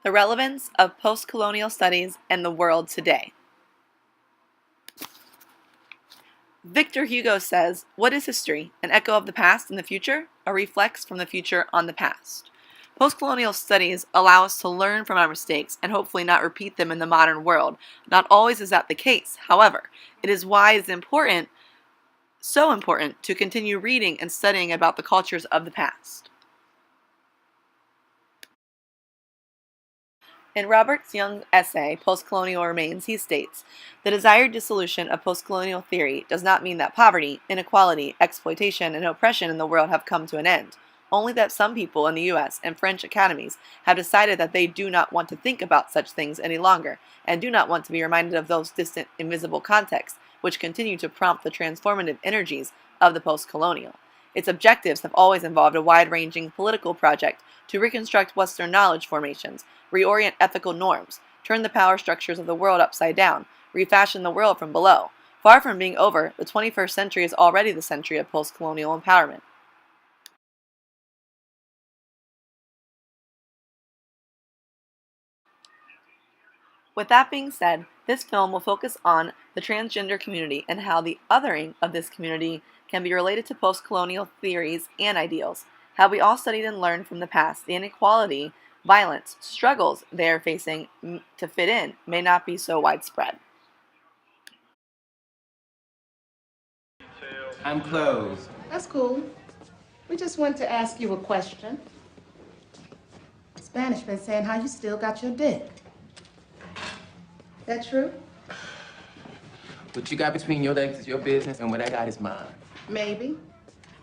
The relevance of post-colonial studies and the world today. Victor Hugo says, "What is history? An echo of the past and the future? A reflex from the future on the past." Post-colonial studies allow us to learn from our mistakes and hopefully not repeat them in the modern world. Not always is that the case. However, it is why it's important, so important, to continue reading and studying about the cultures of the past. In Robert Young's essay, Postcolonial Remains, he states, "The desired dissolution of postcolonial theory does not mean that poverty, inequality, exploitation, and oppression in the world have come to an end. Only that some people in the US and French academies have decided that they do not want to think about such things any longer, and do not want to be reminded of those distant, invisible contexts which continue to prompt the transformative energies of the postcolonial. Its objectives have always involved a wide-ranging political project to reconstruct Western knowledge formations, reorient ethical norms, turn the power structures of the world upside down, refashion the world from below. Far from being over, the 21st century is already the century of post-colonial empowerment." With that being said, this film will focus on the transgender community and how the othering of this community can be related to post-colonial theories and ideals, how we all studied and learned from the past the inequality, violence, struggles they are facing to fit in may not be so widespread. I'm closed. That's cool. We just want to ask you a question. Spanish been saying how you still got your dick. That true? What you got between your legs is your business, and what I got is mine. Maybe.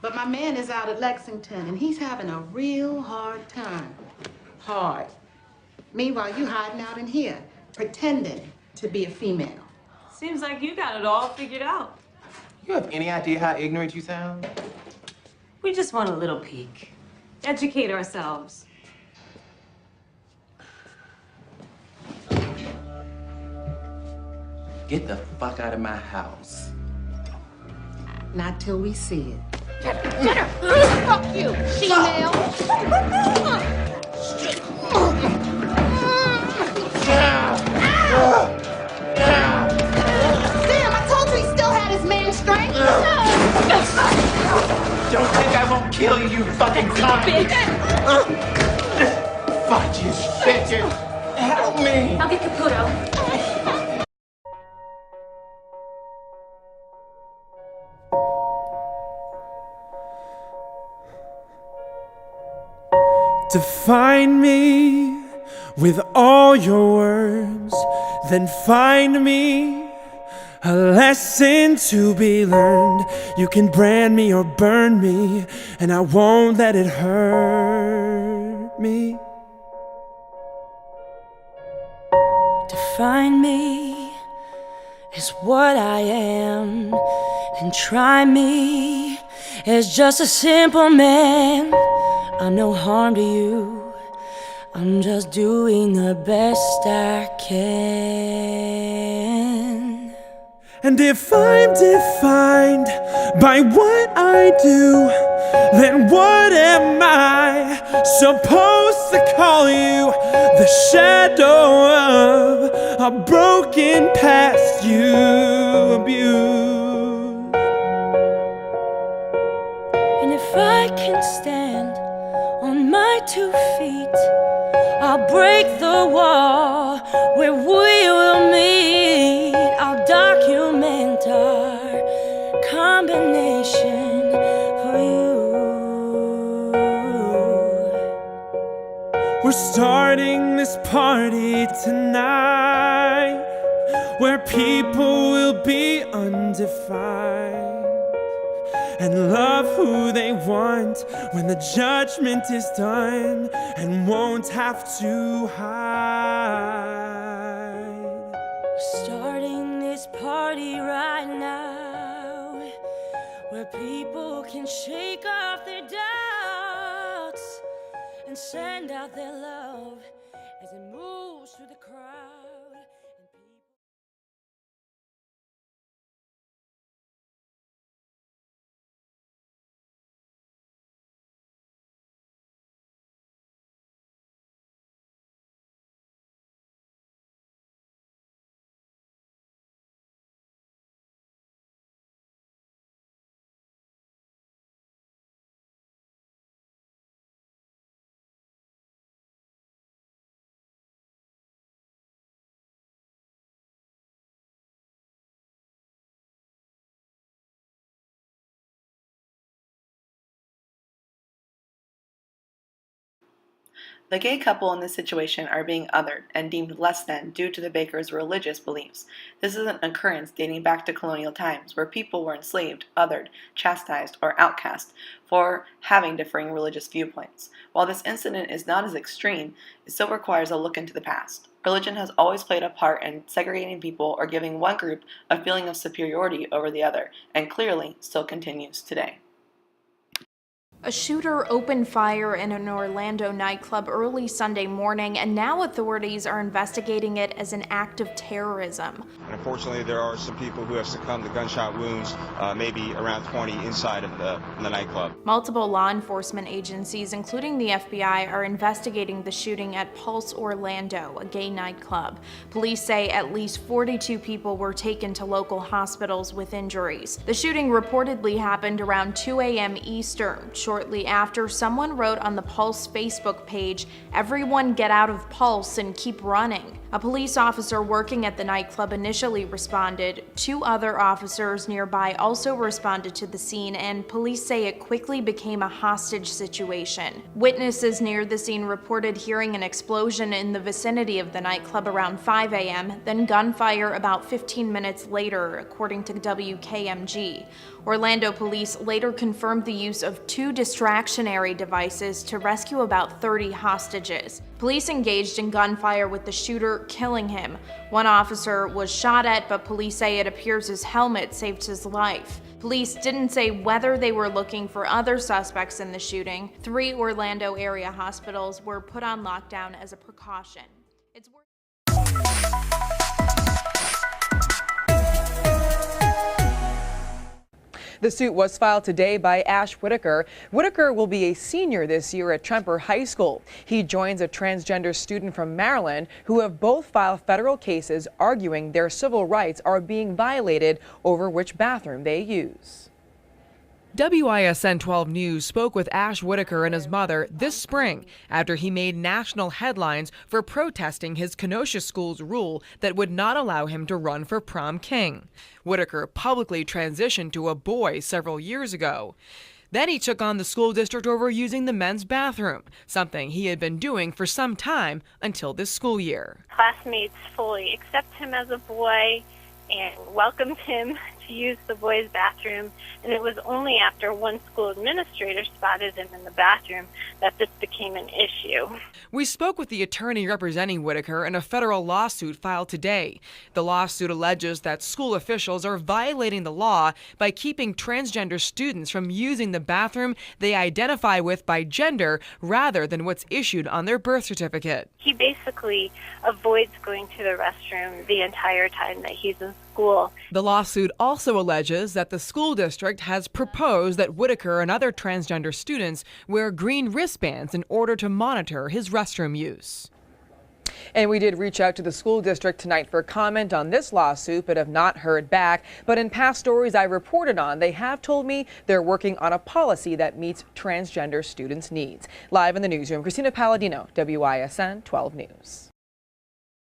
But my man is out at Lexington, and he's having a real hard time. Hard. Meanwhile, you hiding out in here, pretending to be a female. Seems like you got it all figured out. You have any idea how ignorant you sound? We just want a little peek. Educate ourselves. Get the fuck out of my house. Not till we see it. Shut up! Fuck you, female! Damn, I told you he still had his man strength. Don't think I won't kill you, you fucking bitch! Fuck you, bitches! Help me! I'll get Caputo. Define me with all your words, then find me a lesson to be learned. You can brand me or burn me, and I won't let it hurt me. Define me as what I am, and try me as just a simple man. I'm no harm to you, I'm just doing the best I can. And if I'm defined by what I do, then what am I supposed to call you? The shadow of a broken past you abused. And if I can stand on my 2 feet, I'll break the wall where we will meet. I'll document our combination for you. We're starting this party tonight, where people will be undefined and love who they want when the judgment is done, and won't have to hide. Starting this party right now, where people can shake off their doubts and send out their love as it moves through the crowd. The gay couple in this situation are being othered and deemed less than due to the Bakers' religious beliefs. This is an occurrence dating back to colonial times where people were enslaved, othered, chastised, or outcast for having differing religious viewpoints. While this incident is not as extreme, it still requires a look into the past. Religion has always played a part in segregating people or giving one group a feeling of superiority over the other, and clearly still continues today. A shooter opened fire in an Orlando nightclub early Sunday morning, and now authorities are investigating it as an act of terrorism. And unfortunately, there are some people who have succumbed to gunshot wounds, maybe around 20 inside of the nightclub. Multiple law enforcement agencies, including the FBI, are investigating the shooting at Pulse Orlando, a gay nightclub. Police say at least 42 people were taken to local hospitals with injuries. The shooting reportedly happened around 2 a.m. Eastern. Shortly after, someone wrote on the Pulse Facebook page, "Everyone get out of Pulse and keep running." A police officer working at the nightclub initially responded. 2 other officers nearby also responded to the scene, and police say it quickly became a hostage situation. Witnesses near the scene reported hearing an explosion in the vicinity of the nightclub around 5 a.m., then gunfire about 15 minutes later, according to WKMG. Orlando police later confirmed the use of 2 distractionary devices to rescue about 30 hostages. Police engaged in gunfire with the shooter, killing him. One officer was shot at, but police say it appears his helmet saved his life. Police didn't say whether they were looking for other suspects in the shooting. 3 Orlando area hospitals were put on lockdown as a precaution. The suit was filed today by Ash Whitaker. Whitaker will be a senior this year at Tremper High School. He joins a transgender student from Maryland who have both filed federal cases arguing their civil rights are being violated over which bathroom they use. WISN 12 News spoke with Ash Whitaker and his mother this spring after he made national headlines for protesting his Kenosha school's rule that would not allow him to run for prom king. Whitaker publicly transitioned to a boy several years ago. Then he took on the school district over using the men's bathroom, something he had been doing for some time until this school year. Classmates fully accept him as a boy and welcomed him to use the boys' bathroom, and it was only after one school administrator spotted him in the bathroom that this became an issue. We spoke with the attorney representing Whitaker in a federal lawsuit filed today. The lawsuit alleges that school officials are violating the law by keeping transgender students from using the bathroom they identify with by gender rather than what's issued on their birth certificate. He basically avoids going to the restroom the entire time that he's in school. The lawsuit also alleges that the school district has proposed that Whitaker and other transgender students wear green wristbands in order to monitor his restroom use. And we did reach out to the school district tonight for comment on this lawsuit, but have not heard back. But in past stories I reported on, they have told me they're working on a policy that meets transgender students' needs. Live in the newsroom, Christina Palladino, WISN 12 News.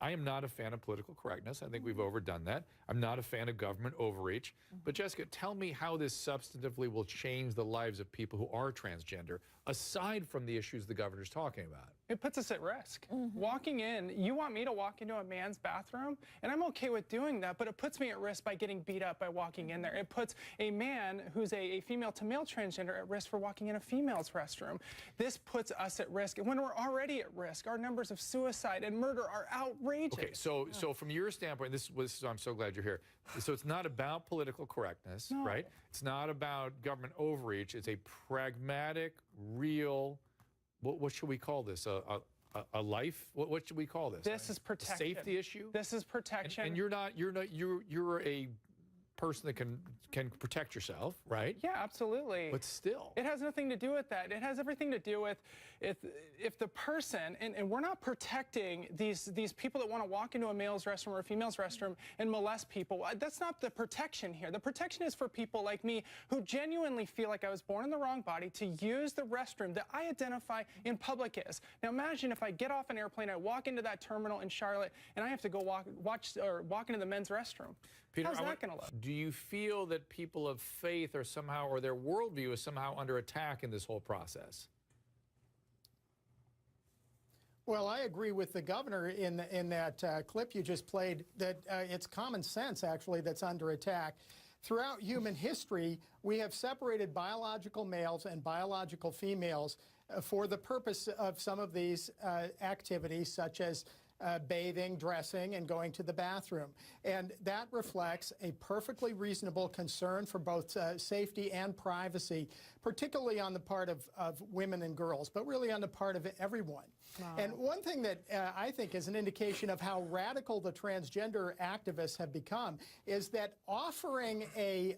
I am not a fan of political correctness. I think we've overdone that. I'm not a fan of government overreach. But Jessica, tell me how this substantively will change the lives of people who are transgender, aside from the issues the governor's talking about. It puts us at risk. Walking in, you want me to walk into a man's bathroom, and I'm okay with doing that, but it puts me at risk by getting beat up by walking in there. It puts a man who's a female to male transgender at risk for walking in a female's restroom. This puts us at risk. And when we're already at risk, our numbers of suicide and murder are outrageous. Okay, so from your standpoint, I'm so glad you're here. So it's not about political correctness, No. right? It's not about government overreach. It's a pragmatic, real, what should we call this? A life? What should we call this? This is protection. Safety issue? This is protection. And you're a person that can protect yourself, right? Yeah, absolutely. But still. It has nothing to do with that. It has everything to do with if the person, and we're not protecting these people that want to walk into a male's restroom or a female's restroom and molest people. That's not the protection here. The protection is for people like me who genuinely feel like I was born in the wrong body to use the restroom that I identify in public as. Now imagine if I get off an airplane, I walk into that terminal in Charlotte, and I have to go walk into the men's restroom. Peter, how's that going to look? Do you feel that people of faith are somehow, or their worldview is somehow under attack in this whole process? Well, I agree with the governor in that clip you just played that it's common sense, actually, that's under attack. Throughout human history, we have separated biological males and biological females for the purpose of some of these activities, such as bathing, dressing, and going to the bathroom. And that reflects a perfectly reasonable concern for both safety and privacy, particularly on the part of women and girls, but really on the part of everyone. Wow. And one thing that I think is an indication of how radical the transgender activists have become is that offering a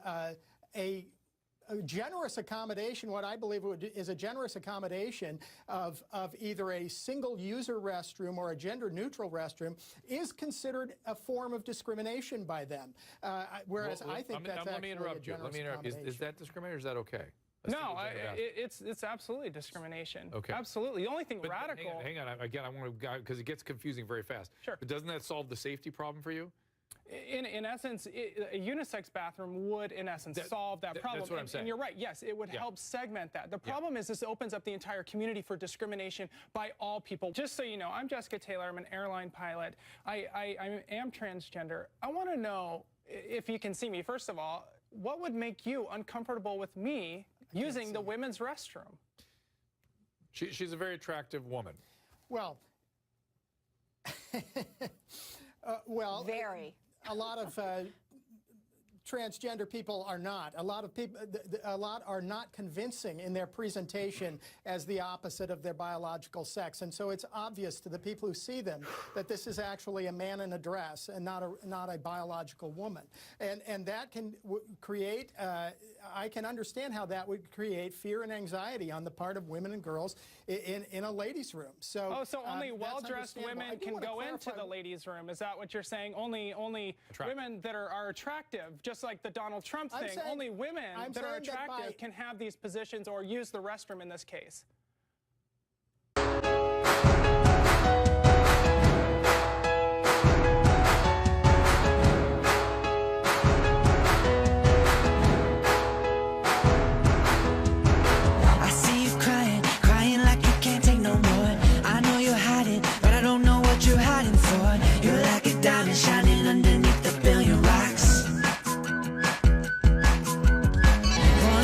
generous accommodation, what I believe is a generous accommodation of either a single-user restroom or a gender-neutral restroom is considered a form of discrimination by them. Whereas I think that's actually a generous accommodation. Let me interrupt you. Is that discrimination or is that okay? No, it's absolutely discrimination. Okay. Absolutely. The only thing radical... Hang on. Again, I want to, because it gets confusing very fast. Sure. But doesn't that solve the safety problem for you? In essence, a unisex bathroom would, in essence, solve that problem. That's what I'm saying. And you're right. Yes, it would help segment that. The problem is this opens up the entire community for discrimination by all people. Just so you know, I'm Jessica Taylor. I'm an airline pilot. I am transgender. I want to know if you can see me. First of all, what would make you uncomfortable with me using the women's restroom? She's a very attractive woman. Well, very. A lot of transgender people are not. A lot are not convincing in their presentation as the opposite of their biological sex, and so it's obvious to the people who see them that this is actually a man in a dress and not a biological woman, and that can create. I can understand how that would create fear and anxiety on the part of women and girls in a ladies' room. So, only well-dressed women can go into the ladies' room. Is that what you're saying? Only women that are attractive, just like the Donald Trump thing. Only women that are attractive can have these positions or use the restroom in this case. Shining underneath a billion rocks. One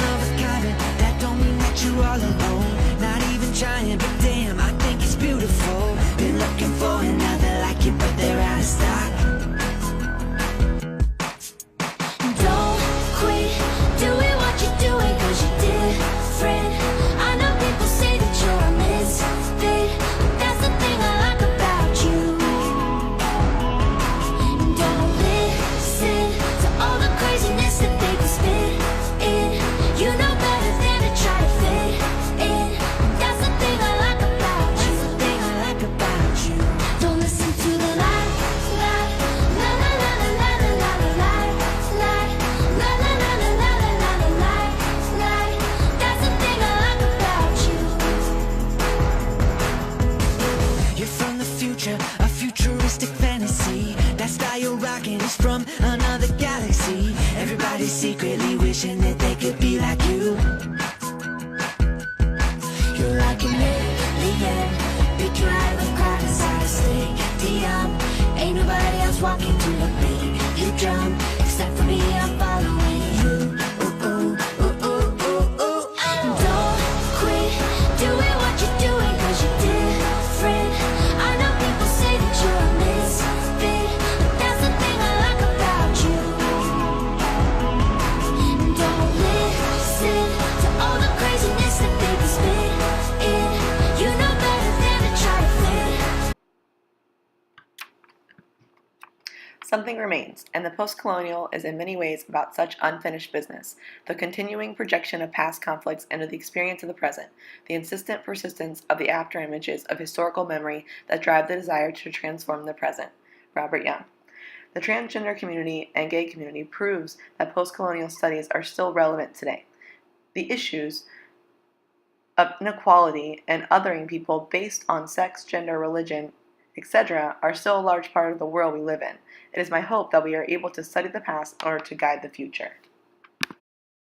of a kind, that don't mean that you're all alone. Not even trying, but damn, I think it's beautiful. Been looking for another like you, but they're out of stock. Don't quit doing what you're doing, 'cause you're different. I know people say that you're a misfit, but that's the thing I like about you. A futuristic fantasy. That style you're rocking is from another galaxy. Everybody's secretly wishing that they could be like you. You're like an alien, big drive of crowd inside a stadium. Ain't nobody else walking to the beat you drum, except for me. I'm following you. Ooh, ooh, ooh, ooh, ooh, ooh. Don't quit doing what you're doing, 'cause you're different. I know people say that you're a misfit, but that's the thing I like about you. Don't listen to all the craziness that they can spit in. You know better than to try to fit. Something remains, and the post-colonial is in many ways about such unfinished business, the continuing projection of past conflicts into the experience of the present, the insistent persistence of the after-images of historical memory that drive the desire to transform the present. Robert Young. The transgender community and gay community proves that post-colonial studies are still relevant today. The issues of inequality and othering people based on sex, gender, religion, etc. are still a large part of the world we live in. It is my hope that we are able to study the past in order to guide the future.